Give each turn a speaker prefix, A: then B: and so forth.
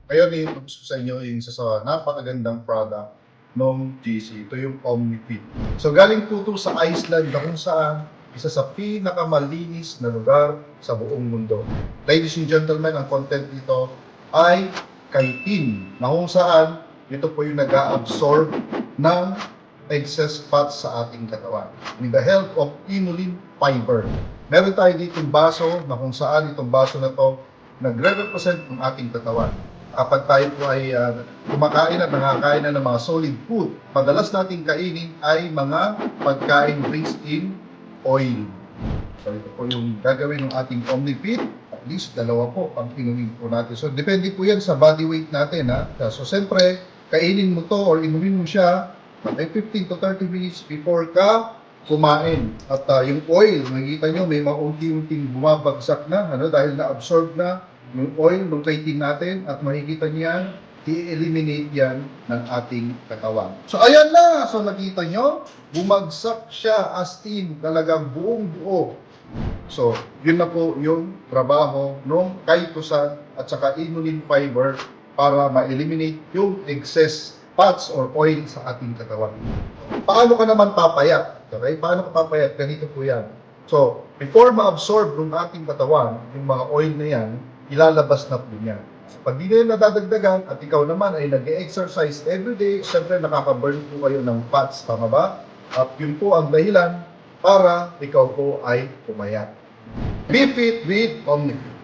A: Ngayon, i-introduce ko sa inyo yung isa sa napakagandang product ng GC. Ito yung OmniFit. So, galing po ito sa Iceland na kung saan isa sa pinakamalinis na lugar sa buong mundo. Ladies and gentlemen, ang content dito ay chitin, na kung saan ito po yung nag-absorb ng excess fat sa ating katawan with the help of inulin fiber. Meron tayo ditong baso na kung saan itong baso na to nagre-represent ng ating katawan. Kapag tayo po ay kumakain at nakakain na ng mga solid food, madalas nating kainin ay mga pagkain rich in oil. So ito po yung gagawin ng ating OmniFit. At least dalawa po ang inumin po natin. So depende po yan sa body weight natin. So siyempre, kainin mo to or inumin mo siya may 15 to 30 minutes before ka kumain. At yung oil, makikita nyo, may mga unti-unting bumabagsak na dahil na-absorb na yung oil ng chitin natin at makikita niyan, i-eliminate yan ng ating katawan. So ayan na! So nakita nyo, bumagsak siya as in, talagang buong buo. So yun na po yung trabaho ng chitosan at saka inulin fiber para ma-eliminate yung excess fats or oil sa ating katawan. Paano ka naman papayat? Okay? Paano ka papayat? Ganito po yan. So, before ma-absorb ng ating katawan, yung mga oil na yan, ilalabas na po yan. So, pag di na yan nadadagdagan at ikaw naman ay nag-exercise everyday, syempre nakaka-burn po kayo ng fats, tama ba? At yun po ang dahilan para ikaw po ay pumayat. Be fit with OmniFit.